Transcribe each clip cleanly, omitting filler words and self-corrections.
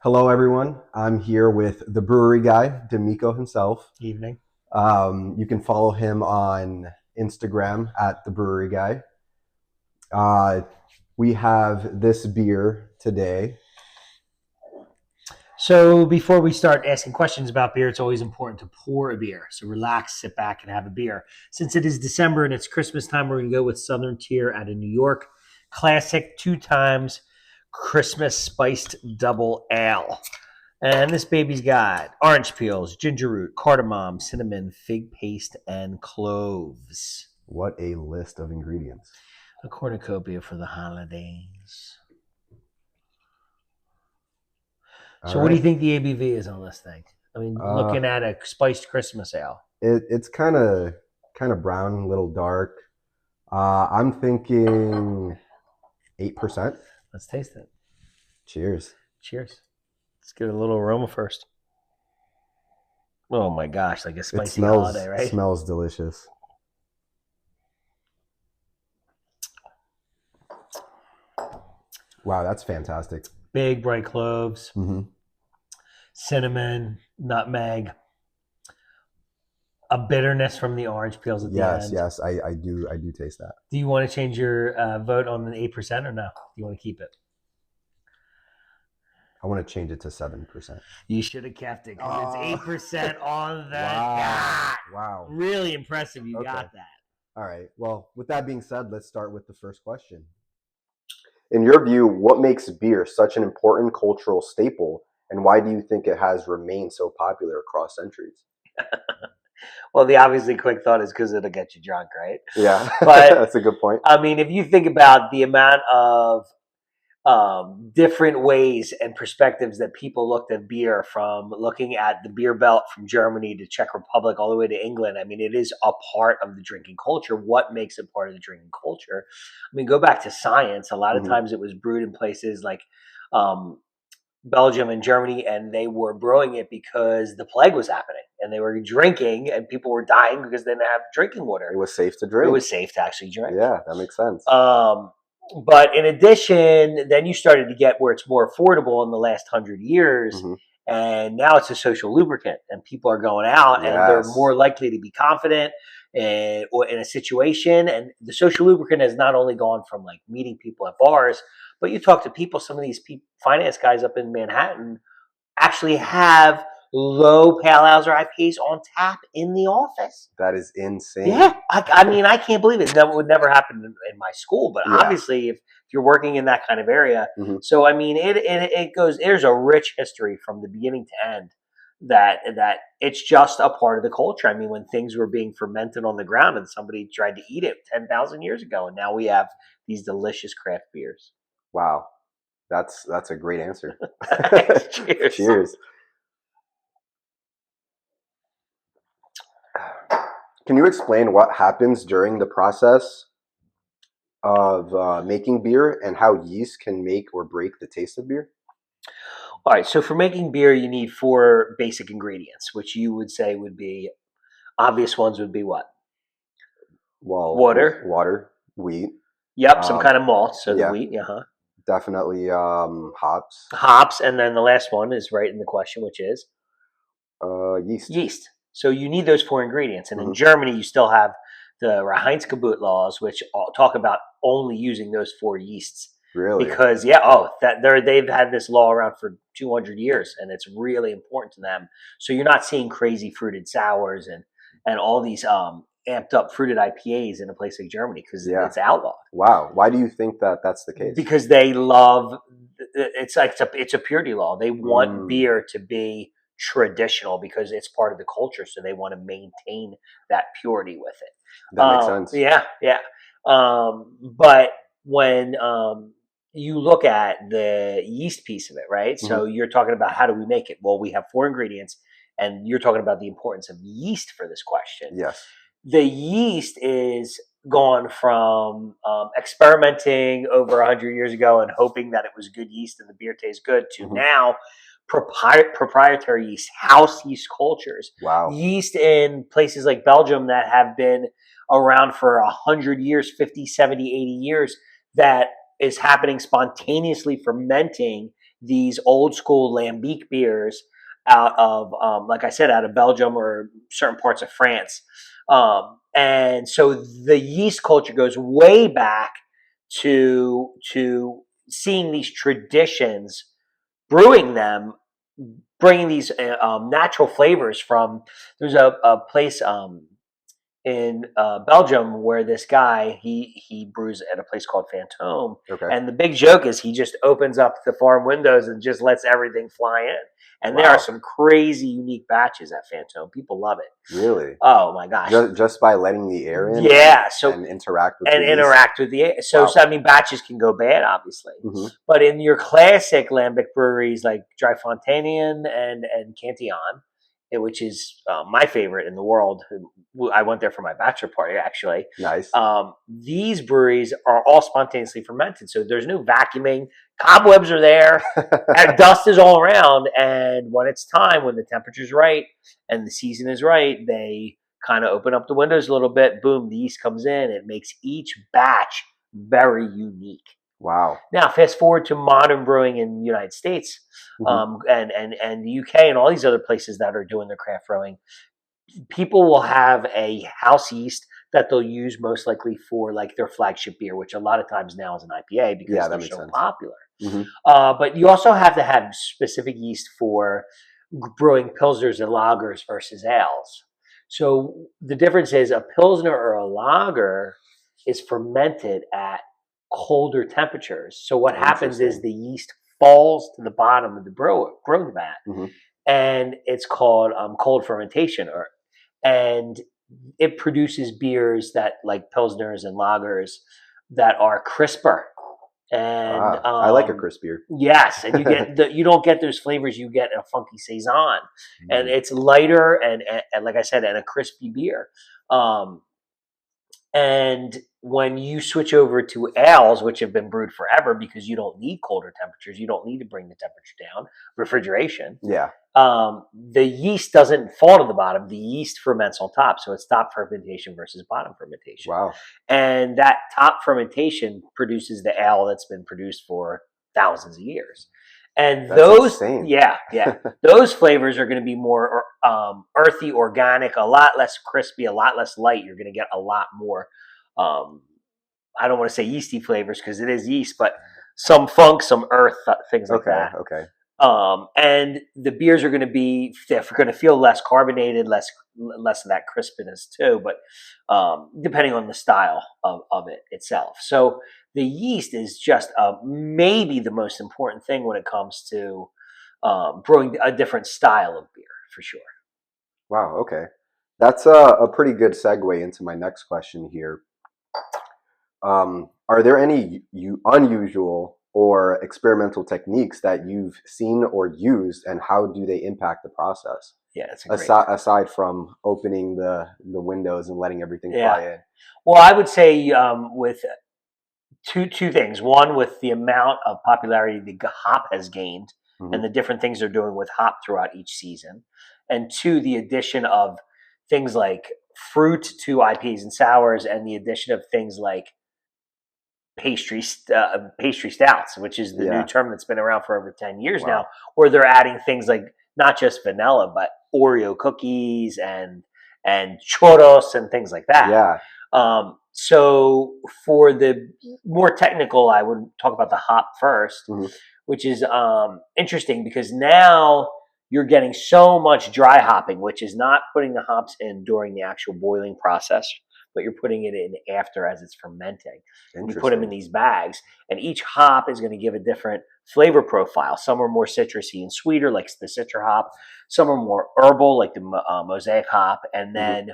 Hello, everyone. I'm here with the Brewery Guy, D'Amico himself. Evening. You can follow him on Instagram at the Brewery Guy. Uh, we have this beer today. So before we start asking questions about beer, it's always important to pour a beer. So relax, sit back, and have a beer. Since it is December and it's Christmas time, we're going to go with Southern Tier out of New York. Classic 2 times Christmas spiced double ale. And this baby's got orange peels, ginger root, cardamom, cinnamon, fig paste, and cloves. What a list of ingredients. A cornucopia for the holidays. So what do you think the ABV is on this thing? I mean, looking at a spiced Christmas ale. It's kind of brown, a little dark. I'm thinking 8%. Let's taste it. Cheers. Cheers. Let's get a little aroma first. Oh my gosh, like a spicy holiday, right? It smells delicious. Wow, that's fantastic. Big bright cloves, Mm-hmm. cinnamon, nutmeg, a bitterness from the orange peels at the end. Yes, I do taste that. Do you want to change your vote on an 8% or no? Do you want to keep it? I want to change it to 7%. You should have kept it because it's 8% on that. Wow. Really impressive. You got that. All right. Well, with that being said, let's start with the first question. In your view, what makes beer such an important cultural staple, and why do you think it has remained so popular across centuries? Well, the obviously quick thought is because it'll get you drunk, right? Yeah, but that's a good point. I mean, if you think about the amount of different ways and perspectives that people looked at beer, from looking at the beer belt from Germany to Czech Republic all the way to England. I mean, it is a part of the drinking culture. What makes it part of the drinking culture? I mean, go back to science. A lot of times it was brewed in places like Belgium and Germany, and they were brewing it because the plague was happening and they were drinking and people were dying because they didn't have drinking water. It was safe to drink. It was safe to actually drink. Yeah, that makes sense. But in addition, then you started to get where it's more affordable in the last 100 years. And now it's a social lubricant, and people are going out and they're more likely to be confident or in a situation. And the social lubricant has not only gone from like meeting people at bars, but you talk to people, some of these finance guys up in Manhattan actually have low pale ales or IPAs on tap in the office. That is insane. Yeah, I mean, I can't believe it. That would never happen in my school, but obviously, if you're working in that kind of area, so I mean, it goes. There's a rich history from the beginning to end. That it's just a part of the culture. I mean, when things were being fermented on the ground and somebody tried to eat it 10,000 years ago, and now we have these delicious craft beers. Wow, that's a great answer. Cheers. Cheers. Can you explain what happens during the process of making beer and how yeast can make or break the taste of beer? All right, so for making beer, you need 4 basic ingredients, which you would say would be obvious ones would be what? Well, water, wheat. Yep, some kind of malt. So the wheat, definitely hops. Hops, and then the last one is right in the question, which is yeast. Yeast. So you need those 4 ingredients, and in Germany, you still have the Reinheitsgebot laws, which talk about only using those 4 yeasts. Really? Because they've had this law around for 200 years, and it's really important to them. So you're not seeing crazy fruited sours and all these amped up fruited IPAs in a place like Germany because it's outlawed. Wow. Why do you think that that's the case? Because they love it's a purity law. They want beer to be traditional because it's part of the culture, so they want to maintain that purity with it. That makes sense. Yeah. But when you look at the yeast piece of it, right? So you're talking about how do we make it? Well, we have 4 ingredients, and you're talking about the importance of yeast for this question. Yes. The yeast is gone from experimenting over 100 years ago and hoping that it was good yeast and the beer tastes good to now proprietary yeast, house yeast cultures. Wow. Yeast in places like Belgium that have been around for 100 years, 50, 70, 80 years, that is happening spontaneously fermenting these old school lambic beers out of, like I said, out of Belgium or certain parts of France. And so the yeast culture goes way back to seeing these traditions, brewing them, bringing these natural flavors from. There's a place in Belgium where this guy he brews at a place called Fantôme, Okay. and the big joke is he just opens up the farm windows and just lets everything fly in. And there are some crazy unique batches at Fantôme. People love it. Really? Oh my gosh! Just by letting the air in, Yeah. and interact with and the yeast? interact with the air. So, Wow. so I mean, batches can go bad, obviously, but in your classic lambic breweries like Dry Fontaine and Cantillon, which is my favorite in the world. I went there for my bachelor party, actually. Nice. These breweries are all spontaneously fermented, so there's no vacuuming. Cobwebs are there, and dust is all around. And when it's time, when the temperature's right and the season is right, they kind of open up the windows a little bit. Boom, the yeast comes in. It makes each batch very unique. Wow. Now, fast forward to modern brewing in the United States, and the UK and all these other places that are doing their craft brewing. People will have a house yeast that they'll use most likely for like their flagship beer, which a lot of times now is an IPA because they're so popular. But you also have to have specific yeast for brewing pilsners and lagers versus ales. So the difference is a pilsner or a lager is fermented at colder temperatures. So what happens is the yeast falls to the bottom of the brewing vat, and it's called cold fermentation, and it produces beers that like pilsners and lagers that are crisper. And I like a crisp beer. Yes, and you get you don't get those flavors you get in a funky saison, and it's lighter and like I said, and a crispy beer. And when you switch over to ales, which have been brewed forever because you don't need colder temperatures, you don't need to bring the temperature down, refrigeration. Yeah. The yeast doesn't fall to the bottom. The yeast ferments on top. So it's top fermentation versus bottom fermentation. Wow. And that top fermentation produces the ale that's been produced for thousands of years. And that's insane. Those flavors are going to be more earthy, organic, a lot less crispy, a lot less light. You're going to get a lot more, I don't want to say yeasty flavors because it is yeast, but some funk, some earth, things like that. Okay. And the beers are going to be, they're going to feel less carbonated, less of that crispiness too, but depending on the style of it itself. So the yeast is just maybe the most important thing when it comes to brewing a different style of beer, for sure. Wow, okay. That's a pretty good segue into my next question here. Are there any unusual or experimental techniques that you've seen or used, and how do they impact the process? Yeah, it's aside from opening the windows and letting everything fly in. Well, I would say with two things. One, with the amount of popularity the hop has gained, and the different things they're doing with hop throughout each season, and two, the addition of things like fruit to IPAs and sours, and the addition of things like pastry stouts, which is the new term that's been around for over 10 years now, where they're adding things like not just vanilla, but Oreo cookies and churros and things like that. Yeah. So for the more technical, I would talk about the hop first, which is interesting because now you're getting so much dry hopping, which is not putting the hops in during the actual boiling process, but you're putting it in after as it's fermenting. And you put them in these bags, and each hop is going to give a different flavor profile. Some are more citrusy and sweeter, like the Citra hop. Some are more herbal, like the Mosaic hop. And then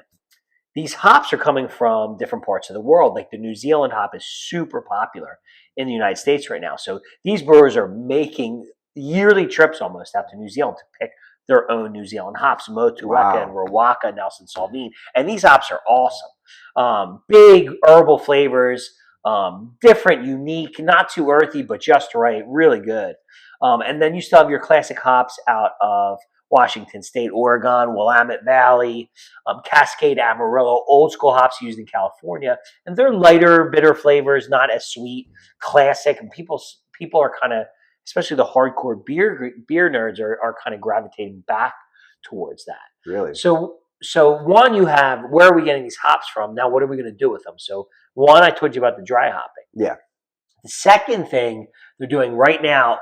these hops are coming from different parts of the world. Like the New Zealand hop is super popular in the United States right now. So these brewers are making yearly trips almost out to New Zealand to pick their own New Zealand hops, Motueka and Rawaka, Nelson Sauvin. And these hops are awesome. Big herbal flavors, different, unique, not too earthy, but just right, really good. And then you still have your classic hops out of Washington State, Oregon, Willamette Valley, Cascade, Amarillo, old school hops used in California. And they're lighter, bitter flavors, not as sweet, classic. And people are kind of especially the hardcore beer nerds are kind of gravitating back towards that. Really? So one, you have, where are we getting these hops from? Now, what are we going to do with them? So one, I told you about the dry hopping. Yeah. The second thing they're doing right now,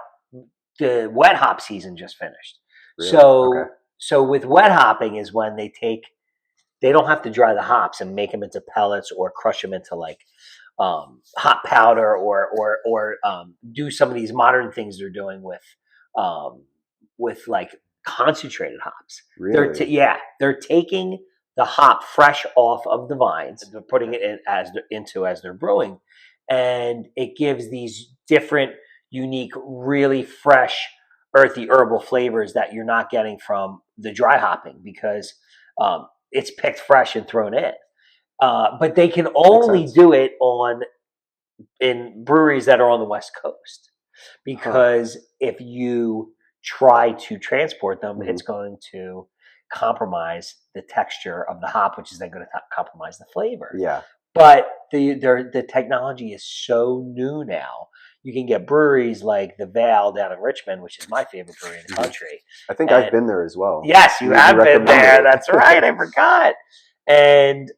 the wet hop season just finished. Really? So with wet hopping is when they don't have to dry the hops and make them into pellets or crush them into like hop powder or do some of these modern things they're doing with like concentrated hops. Really? They're taking the hop fresh off of the vines and they're putting it as they're brewing, and it gives these different, unique, really fresh, earthy, herbal flavors that you're not getting from the dry hopping because it's picked fresh and thrown in. But they can only do it in breweries that are on the West Coast, because if you try to transport them, it's going to compromise the texture of the hop, which is then going to compromise the flavor. Yeah. But the technology is so new now. You can get breweries like the Vale down in Richmond, which is my favorite brewery in the country. I think I've been there as well. Yes, you have been there. That's right. I forgot. And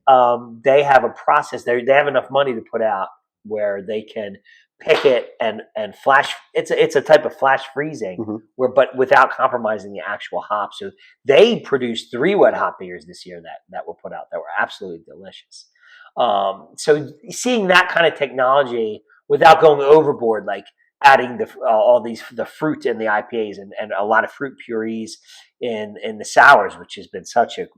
they have a process. They have enough money to put out where they can pick it and flash. It's a type of flash freezing but without compromising the actual hop. So they produced 3 wet hop beers this year that were put out that were absolutely delicious. So seeing that kind of technology without going overboard, like adding the fruit in the IPAs and a lot of fruit purees in the sours, which has been such a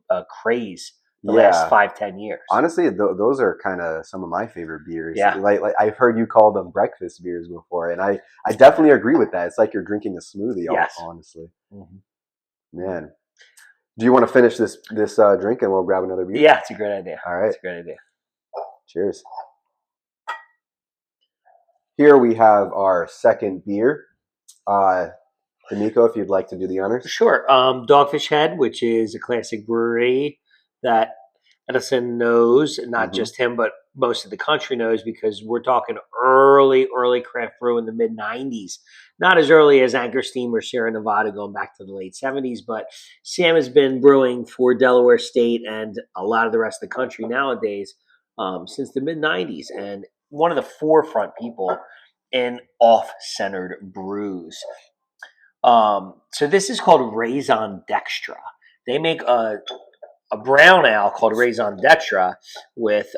craze the last 5-10 years. Honestly, those are kind of some of my favorite beers. Yeah. Like I've heard you call them breakfast beers before, and I definitely agree with that. It's like you're drinking a smoothie, honestly. Man. Do you want to finish this drink and we'll grab another beer? Yeah, it's a great idea. All right. It's a great idea. Cheers. Here we have our second beer. D'Amico, if you'd like to do the honors. Sure. Dogfish Head, which is a classic brewery that Edison knows, not just him, but most of the country knows, because we're talking early craft brew in the mid 90s. Not as early as Anchor Steam or Sierra Nevada going back to the late 70s, but Sam has been brewing for Delaware State and a lot of the rest of the country nowadays since the mid 90s, and one of the forefront people in off-centered brews. So this is called Raison Dextra. They make a brown ale called Raison Dextra with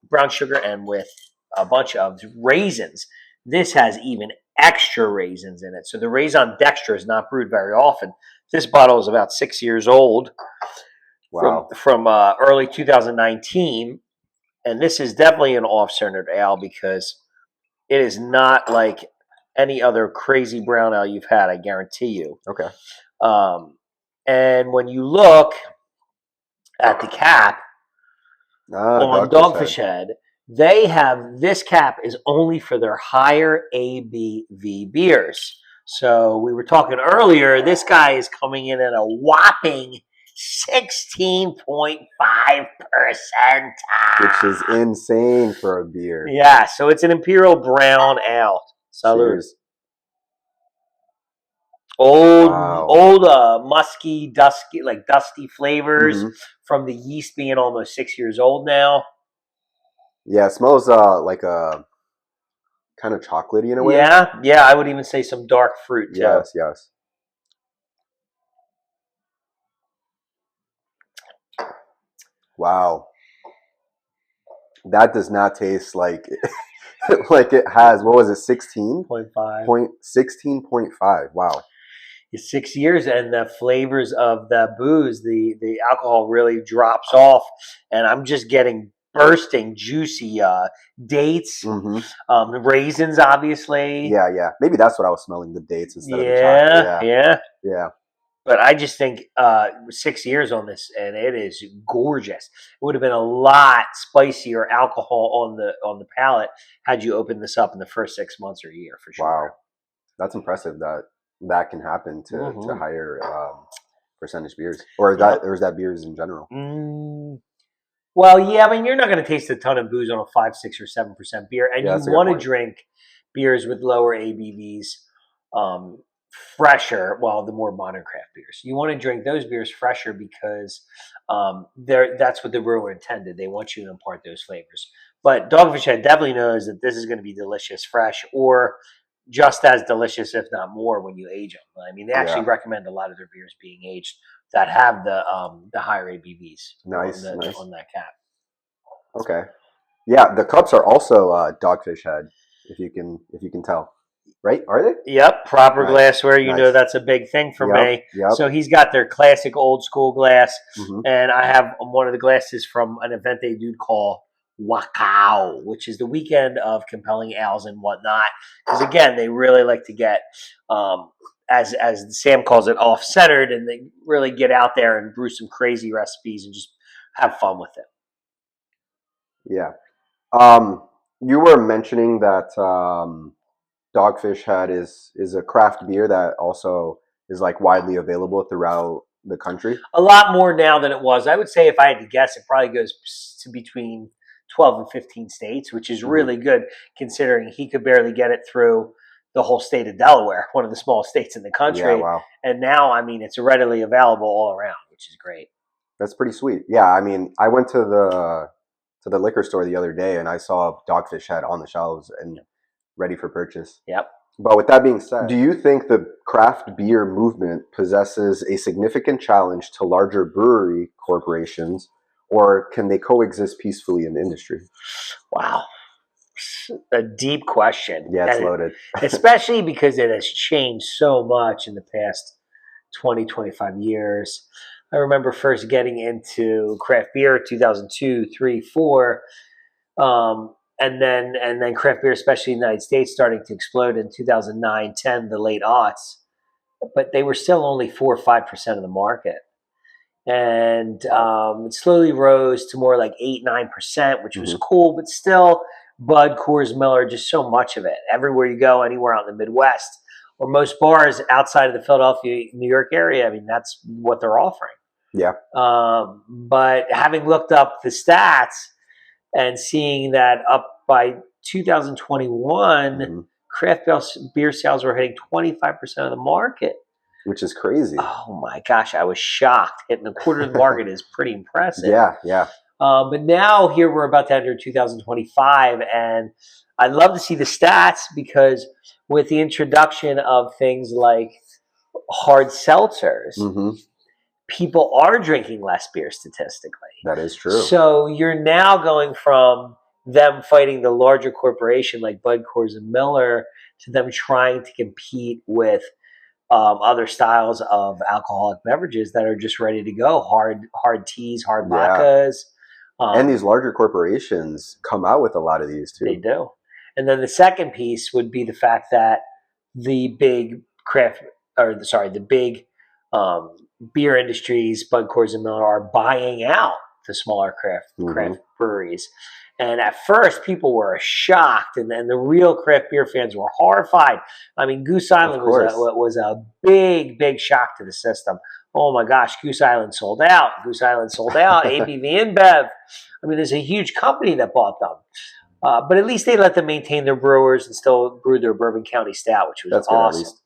brown sugar and with a bunch of raisins. This has even extra raisins in it. So the Raison Dextra is not brewed very often. This bottle is about 6 years old. Wow. From early 2019. And this is definitely an off-centered ale because it is not like any other crazy brown ale you've had, I guarantee you. Okay. And when you look at the cap on Dogfish Head, they have, this cap is only for their higher ABV beers. So we were talking earlier, this guy is coming in at a whopping 16.5%. Which is insane for a beer. Yeah, so it's an Imperial Brown Ale. Salud. Cheers. Old, musky, dusty flavors from the yeast being almost 6 years old now. Yeah, it smells like a kind of chocolatey in a way. Yeah, I would even say some dark fruit too. Yes. Wow. That does not taste like like it has, what was it, 16.5? 16.5. Wow. 6 years, and the flavors of the booze, the alcohol really drops off, and I'm just getting bursting, juicy dates, raisins, obviously. Yeah. Maybe that's what I was smelling, the dates instead of the chocolate. Yeah. But I just think 6 years on this, and it is gorgeous. It would have been a lot spicier alcohol on the palate had you opened this up in the first 6 months or a year, for sure. Wow, that's impressive that can happen to higher percentage beers, or is that beers in general? Well, yeah, I mean, you're not going to taste a ton of booze on a 5, 6, or 7% beer, and you want to drink beers with lower ABVs. um, fresher. Well, the more modern craft beers, you want to drink those beers fresher because that's what the brewer intended. They want you to impart those flavors. But Dogfish Head definitely knows that this is going to be delicious fresh, or just as delicious, if not more, when you age them. I mean, they actually recommend a lot of their beers being aged that have the higher ABVs Nice. on that cap. Okay. Yeah, the cups are also Dogfish Head, if you can tell. Right? Are they? Yep, proper Nice. glassware. You know Nice. that's a big thing for Yep. me. Yep. So he's got their classic old school glass, Mm-hmm. and I have one of the glasses from an event they do called Wakao, which is the weekend of compelling ales and whatnot. Because again, they really like to get, as Sam calls it, off centered, and they really get out there and brew some crazy recipes and just have fun with it. Yeah. You were mentioning that Dogfish Head is a craft beer that also is like widely available throughout the country. A lot more now than it was. I would say if I had to guess, it probably goes to between 12 and 15 states, which is really good considering he could barely get it through the whole state of Delaware, one of the smallest states in the Yeah, country. wow. And now, I mean, it's readily available all around, which is great. That's pretty sweet. Yeah, I mean, I went to the liquor store the other day and I saw Dogfish Head on the shelves and ready for purchase. Yep. But with that being said, do you think the craft beer movement possesses a significant challenge to larger brewery corporations, or can they coexist peacefully in the industry? Wow. A deep question. Yeah, it's loaded. Especially because it has changed so much in the past 20, 25 years. I remember first getting into craft beer 2002, 3, 4. And then craft beer, especially in the United States, starting to explode in 2009, 10, the late aughts. But they were still only 4 or 5% of the market. And it slowly rose to more like 8, 9%, which was cool, but still Bud, Coors, Miller, just so much of it. Everywhere you go, anywhere out in the Midwest, or most bars outside of the Philadelphia, New York area, I mean, that's what they're offering. Yeah. But having looked up the stats and seeing that up by 2021, craft beer sales were hitting 25% of the market. Which is crazy. Oh my gosh, I was shocked. Hitting a quarter of the market is pretty impressive. Yeah, yeah. But now here we're about to enter 2025, and I'd love to see the stats because with the introduction of things like hard seltzers, people are drinking less beer statistically. That is true. So you're now going from them fighting the larger corporation like Bud, Coors, and Miller to them trying to compete with other styles of alcoholic beverages that are just ready to go. Hard teas, hard vodkas. And these larger corporations come out with a lot of these too. They do. And then the second piece would be the fact that the big the big beer industries, Bud, Coors, and Miller, are buying out the smaller craft breweries. And at first, people were shocked, and the real craft beer fans were horrified. I mean, Goose Island was a big shock to the system. Oh my gosh, Goose Island sold out. Goose Island sold out. ABV InBev. I mean, there's a huge company that bought them. But at least they let them maintain their brewers and still brew their Bourbon County Stout, which was awesome.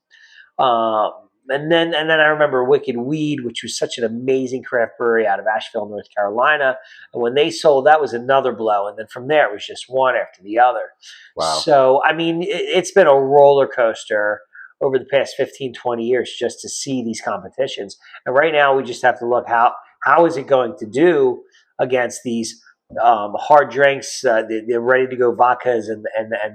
And then I remember Wicked Weed, which was such an amazing craft brewery out of Asheville, North Carolina. And when they sold, that was another blow. And then from there, it was just one after the other. Wow. So, I mean, it's been a roller coaster over the past 15, 20 years just to see these competitions. And right now, we just have to look how is it going to do against these hard drinks, the ready-to-go vodkas and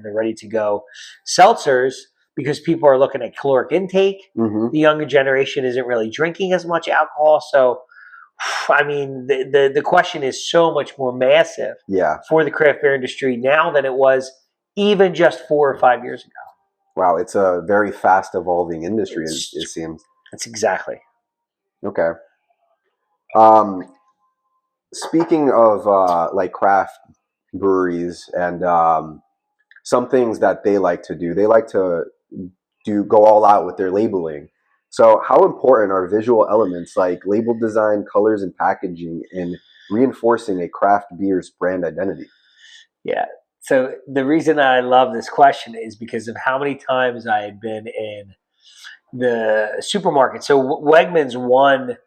the ready-to-go seltzers, because people are looking at caloric intake. The younger generation isn't really drinking as much alcohol. So, I mean, the question is so much more massive for the craft beer industry now than it was even just 4 or 5 years ago. Wow, it's a very fast evolving industry, it seems. That's exactly. Okay. Speaking of like craft breweries and some things that they like to do, they like to go all out with their labeling. So how important are visual elements like label design, colors, and packaging in reinforcing a craft beer's brand identity? Yeah. So the reason I love this question is because of how many times I had been in the supermarket. So Wegmans won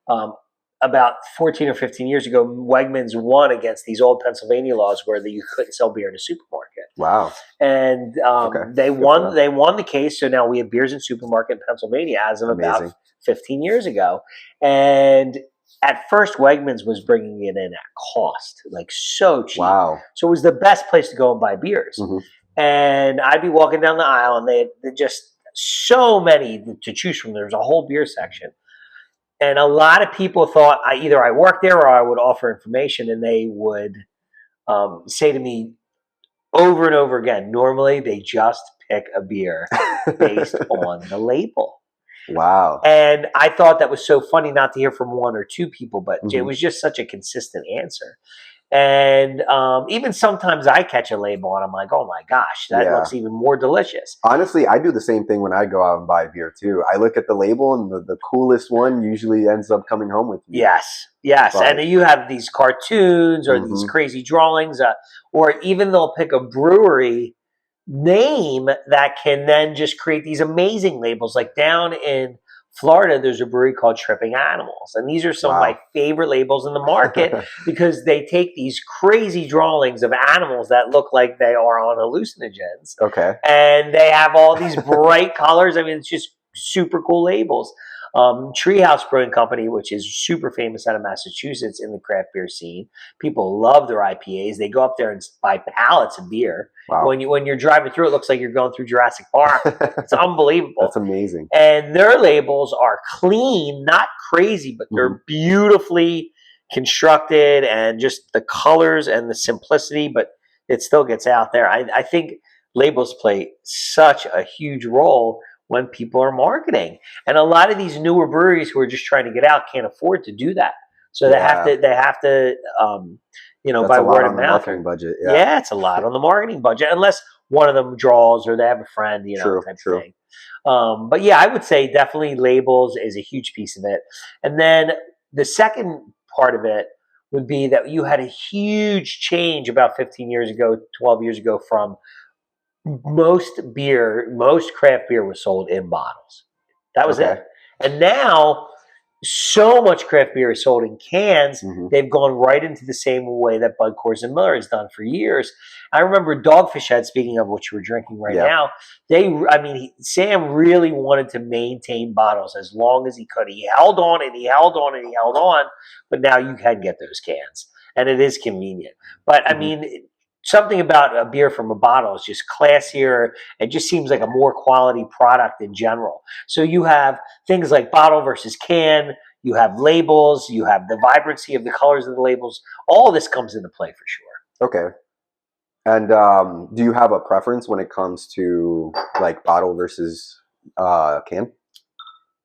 um, about 14 or 15 years ago. Wegmans won against these old Pennsylvania laws where you couldn't sell beer in a supermarket. Wow. And Okay. they won. They won the case. So now we have beers in supermarket in Pennsylvania as of Amazing. about 15 years ago. And at first, Wegmans was bringing it in at cost, like so cheap. Wow. So it was the best place to go and buy beers. Mm-hmm. And I'd be walking down the aisle, and they just so many to choose from. There's a whole beer section. And a lot of people thought either I worked there or I would offer information, and they would say to me over and over again, normally they just pick a beer based on the label. Wow. And I thought that was so funny not to hear from one or two people, but it was just such a consistent answer. And even sometimes I catch a label and I'm like, oh my gosh, that looks even more delicious. Honestly, I do the same thing when I go out and buy beer too. I look at the label and the coolest one usually ends up coming home with me. Yes. But, and you have these cartoons or these crazy drawings, or even they'll pick a brewery name that can then just create these amazing labels. Like down in Florida, there's a brewery called Tripping Animals. And these are some of my favorite labels in the market because they take these crazy drawings of animals that look like they are on hallucinogens. Okay. And they have all these bright colors. I mean, it's just super cool labels. Treehouse Brewing Company, which is super famous out of Massachusetts in the craft beer scene. People love their IPAs. They go up there and buy pallets of beer. Wow. When you're driving through, it looks like you're going through Jurassic Park. It's unbelievable. That's amazing. And their labels are clean, not crazy, but they're beautifully constructed and just the colors and the simplicity, but it still gets out there. I think labels play such a huge role when people are marketing. And a lot of these newer breweries who are just trying to get out can't afford to do that. So they have to that's by word a lot on of mouth. The marketing budget. Yeah, it's a lot on the marketing budget, unless one of them draws or they have a friend, type of thing. But yeah, I would say definitely labels is a huge piece of it. And then the second part of it would be that you had a huge change about 15 years ago, 12 years ago from most craft beer was sold in bottles. That was it. And now so much craft beer is sold in cans. They've gone right into the same way that Bud, Coors, and Miller has done for years. I remember Dogfish Head, speaking of what you were drinking now, Sam really wanted to maintain bottles as long as he could. He held on and he held on and he held on, but now you can get those cans, and it is convenient. But I mean, something about a beer from a bottle is just classier. It just seems like a more quality product in general. So you have things like bottle versus can, you have labels, you have the vibrancy of the colors of the labels. All this comes into play for sure. Okay. And do you have a preference when it comes to like bottle versus can?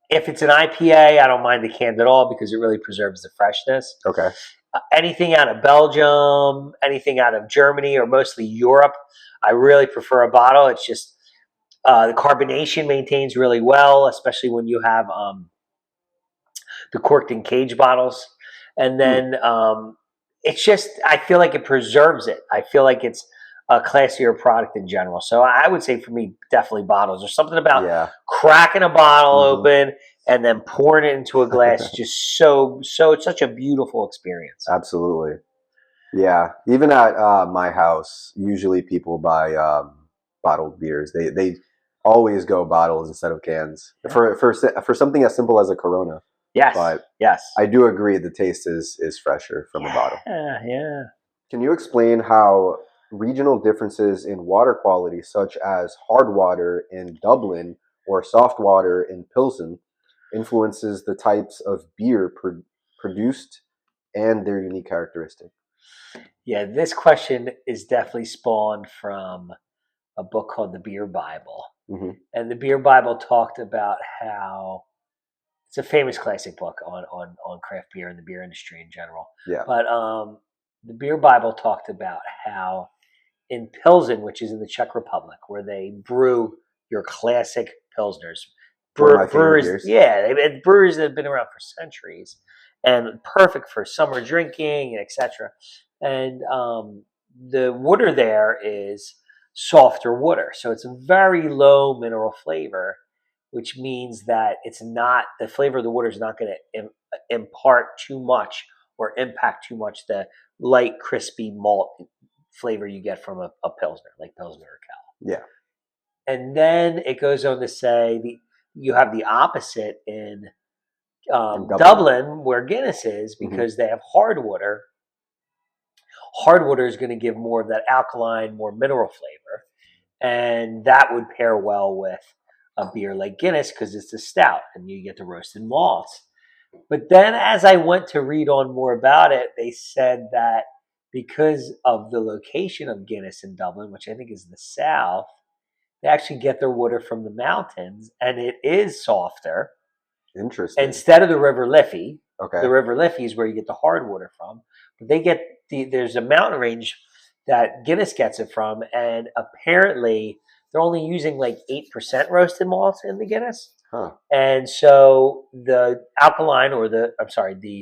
If it's an IPA, I don't mind the canned at all because it really preserves the freshness. Okay. Anything out of Belgium, anything out of Germany, or mostly Europe, I really prefer a bottle. It's just the carbonation maintains really well, especially when you have the corked and cage bottles. And then it's just, I feel like it preserves it. I feel like it's a classier product in general. So I would say for me, definitely bottles. There's something about cracking a bottle open and then pouring it into a glass. Just so it's such a beautiful experience. Absolutely. Yeah. Even at my house, usually people buy bottled beers. They always go bottles instead of cans for something as simple as a Corona. Yes. But yes, I do agree the taste is fresher from a bottle. Yeah. Can you explain how regional differences in water quality, such as hard water in Dublin or soft water in Pilsen, influences the types of beer produced and their unique characteristic? Yeah, this question is definitely spawned from a book called The Beer Bible. And The Beer Bible talked about how it's a famous classic book on craft beer and the beer industry in general. Yeah. But The Beer Bible talked about how in Pilsen, which is in the Czech Republic, where they brew your classic Pilsners. Brewers, brewers that have been around for centuries and perfect for summer drinking and etc. And the water there is softer water, so it's a very low mineral flavor, which means that it's not, the flavor of the water is not going to impart too much or impact too much the light, crispy malt flavor you get from a Pilsner, like Pilsner or Cal. Yeah. And then it goes on to say you have the opposite in Dublin, where Guinness is, because they have hard water. Hard water is going to give more of that alkaline, more mineral flavor. And that would pair well with a beer like Guinness because it's a stout and you get the roasted malts. But then as I went to read on more about it, they said that because of the location of Guinness in Dublin, which I think is the south, they actually get their water from the mountains and it is softer. Interesting. Instead of the River Liffey. Okay. The River Liffey is where you get the hard water from. But they get there's a mountain range that Guinness gets it from, and apparently they're only using like 8% roasted malts in the Guinness. Huh. And so the alkaline or the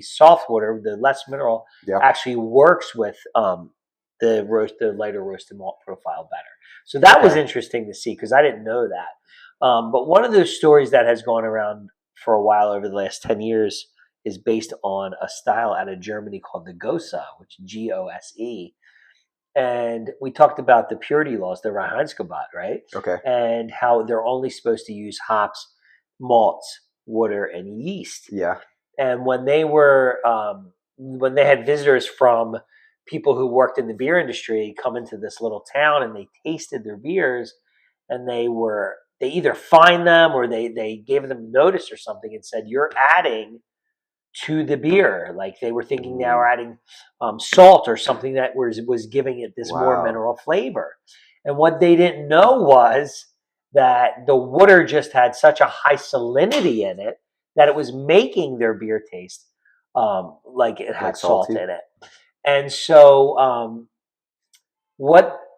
soft water, the less mineral, actually works with the lighter roasted malt profile better. So that was interesting to see because I didn't know that. But one of those stories that has gone around for a while over the last 10 years is based on a style out of Germany called the Gose, which is Gose. And we talked about the purity laws, the Reinheitsgebot, right? Okay. And how they're only supposed to use hops, malts, water, and yeast. Yeah. And when they had visitors from people who worked in the beer industry come into this little town and they tasted their beers, and they either fined them or they gave them notice or something and said, you're adding to the beer. Like they were thinking they were adding salt or something that was giving it this more mineral flavor. And what they didn't know was that the water just had such a high salinity in it that it was making their beer taste like it had salt in it. And so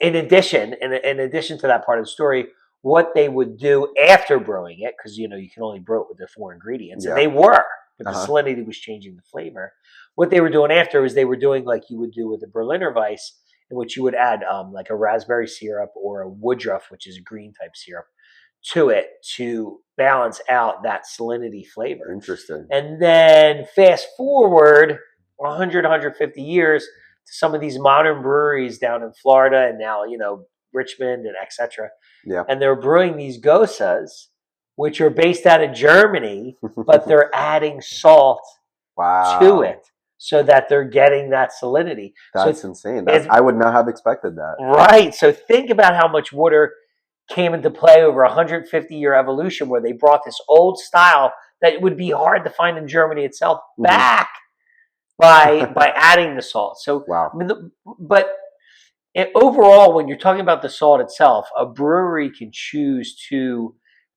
in addition to that part of the story, what they would do after brewing it, because you can only brew it with the 4 ingredients, and they were, but the salinity was changing the flavor. What they were doing after is they were doing like you would do with the Berliner Weiss, in which you would add like a raspberry syrup or a Woodruff, which is a green type syrup, to it to balance out that salinity flavor. Interesting. And then fast forward 100, 150 years to some of these modern breweries down in Florida and now, Richmond and etc. Yeah. And they're brewing these Gosas, which are based out of Germany, but they're adding salt to it so that they're getting that salinity. That's insane. I would not have expected that. Right. So think about how much water came into play over 150-year evolution where they brought this old style that would be hard to find in Germany itself back by adding the salt. So, overall, when you're talking about the salt itself, a brewery can choose to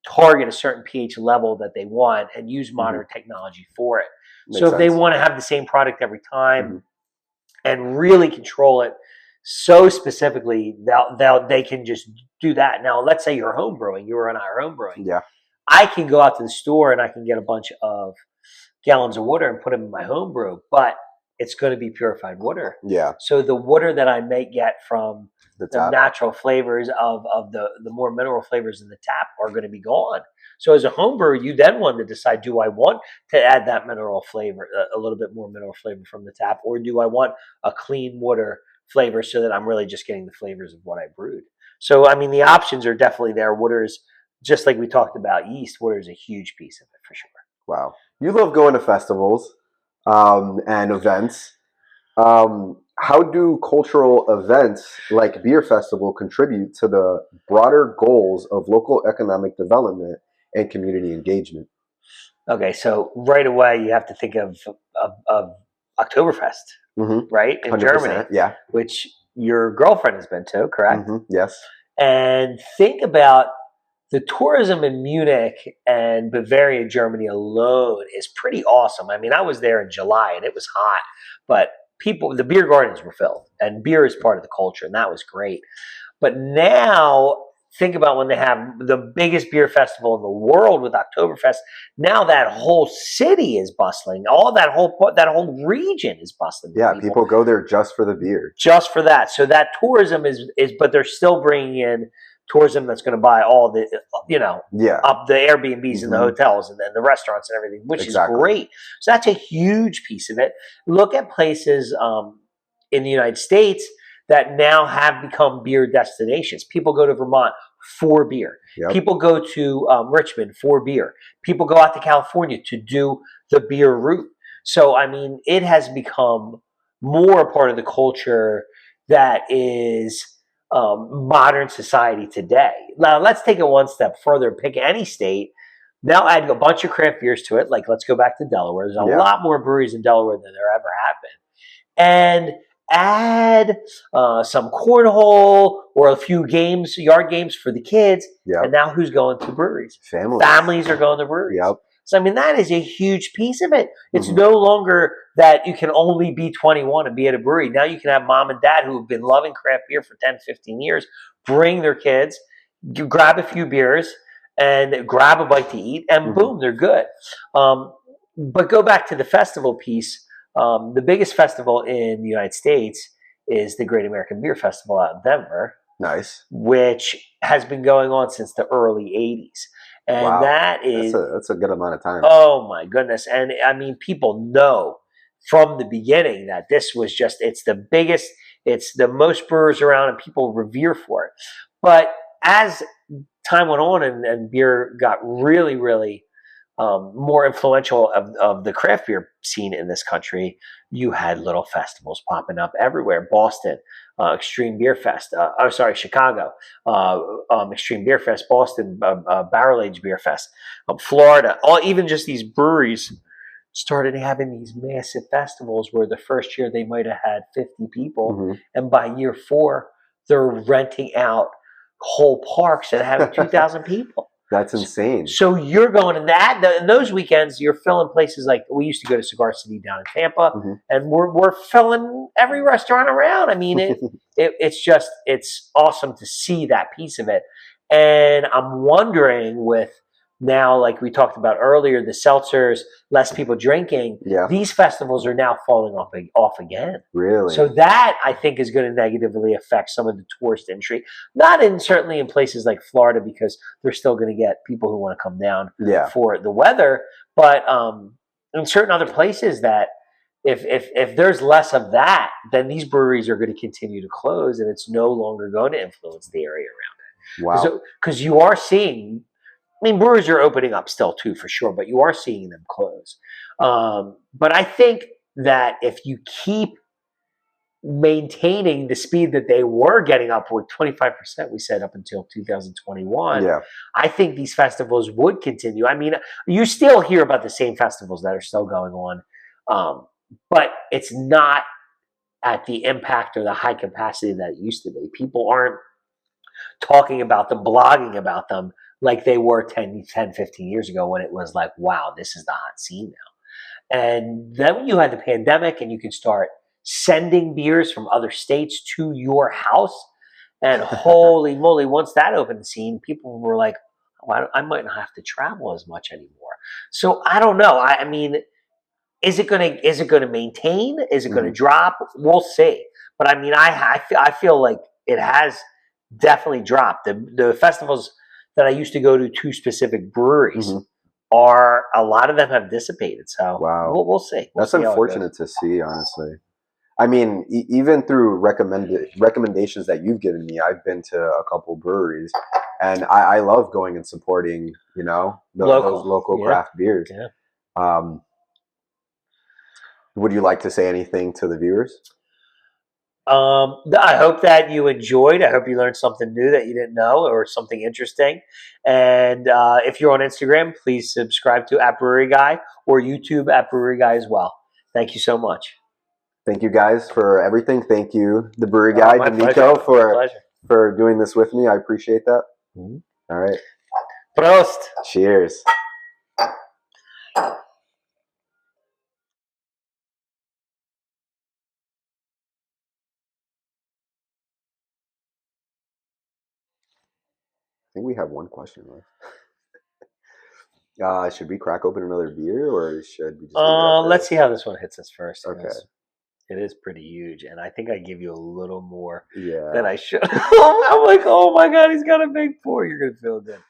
target a certain pH level that they want and use modern technology for it. So if they want to have the same product every time and really control it so specifically, they can just do that. Now, let's say you're home brewing. You and I are home brewing. Yeah. I can go out to the store and I can get a bunch of gallons of water and put them in my home brew, but it's going to be purified water. Yeah. So the water that I may get from the natural flavors of the more mineral flavors in the tap are going to be gone. So as a home brewer, you then want to decide, do I want to add that mineral flavor, a little bit more mineral flavor from the tap, or do I want a clean water flavor so that I'm really just getting the flavors of what I brewed? So, I mean, the options are definitely there. Water is, just like we talked about yeast, water is a huge piece of it for sure. Wow. You love going to festivals and events. How do cultural events like Beer Festival contribute to the broader goals of local economic development and community engagement? Okay, so right away you have to think of Oktoberfest, right, in Germany, which your girlfriend has been to, correct? Yes. And think about the tourism in Munich and Bavaria, Germany alone is pretty awesome. I mean, I was there in July and it was hot, but the beer gardens were filled and beer is part of the culture and that was great. But now think about when they have the biggest beer festival in the world with Oktoberfest. Now that whole city is bustling. All that whole region is bustling. Yeah, people go there just for the beer. Just for that. So that tourism is but they're still bringing in tourism that's going to buy all the, up the Airbnbs and the hotels and then the restaurants and everything, which is great. So that's a huge piece of it. Look at places in the United States that now have become beer destinations. People go to Vermont for beer. Yep. People go to Richmond for beer. People go out to California to do the beer route. So, I mean, it has become more a part of the culture that is modern society today. Now, let's take it one step further. Pick any state. Now add a bunch of craft beers to it. Like, let's go back to Delaware. There's a lot more breweries in Delaware than there ever have been. And add some cornhole or a few games, yard games for the kids. Yep. And now who's going to breweries? Families are going to breweries. Yep. So, I mean, that is a huge piece of it. It's no longer that you can only be 21 and be at a brewery. Now you can have mom and dad who have been loving craft beer for 10, 15 years, bring their kids, grab a few beers, and grab a bite to eat, and boom, they're good. But go back to the festival piece. The biggest festival in the United States is the Great American Beer Festival out in Denver. Nice. Which has been going on since the early 80s. And that is... That's a good amount of time. Oh, my goodness. And, I mean, people know from the beginning that this was just... It's the biggest... It's the most brewers around, and people revere for it. But as time went on and beer got really, really... more influential of the craft beer scene in this country, you had little festivals popping up everywhere. Boston, Extreme Beer Fest. Chicago, Extreme Beer Fest. Boston, Barrel Age Beer Fest. Florida, even just these breweries started having these massive festivals where the first year they might have had 50 people, and by year 4, they're renting out whole parks and having 2,000 people. That's insane. So you're going to that. In those weekends, you're filling places like we used to go to Cigar City down in Tampa, and we're filling every restaurant around. I mean, it's awesome to see that piece of it. And I'm wondering with now, like we talked about earlier, the seltzers, less people drinking, these festivals are now falling off again. Really? So that, I think, is going to negatively affect some of the tourist industry. Certainly in places like Florida, because they're still going to get people who want to come down for the weather. But in certain other places that if there's less of that, then these breweries are going to continue to close, and it's no longer going to influence the area around it. Wow. Because you are seeing... I mean, breweries are opening up still too, for sure, but you are seeing them close. But I think that if you keep maintaining the speed that they were getting up with 25%, we said up until 2021, I think these festivals would continue. I mean, you still hear about the same festivals that are still going on, but it's not at the impact or the high capacity that it used to be. People aren't talking about them, blogging about them, like they were 10, 15 years ago when it was like, wow, this is the hot scene now. And then when you had the pandemic and you could start sending beers from other states to your house, and holy moly, once that opened the scene, people were like, oh, I might not have to travel as much anymore. So I don't know. I mean, is it going to maintain? Is it going to drop? We'll see. But I mean, I feel like it has definitely dropped. The festivals that I used to go to specific breweries are, a lot of them have dissipated. So we'll see. That's unfortunate to see, honestly. I mean, even through recommendations that you've given me, I've been to a couple breweries, and I love going and supporting, those local craft beers. Yeah. Would you like to say anything to the viewers? I hope that you enjoyed. I hope you learned something new that you didn't know, or something interesting. And if you're on Instagram, please subscribe to @Brewery Guy, or YouTube @Brewery Guy as well. Thank you so much. Thank you guys for everything. Thank you, the Brewery Guy, D'Amico, for doing this with me. I appreciate that. All right. Prost. Cheers. I think we have one question left. Should we crack open another beer, or should we just let's see how this one hits us first. Okay. It is pretty huge, and I think I give you a little more Yeah. than I should. I'm like, oh my god, he's got a big pour. You're gonna feel good.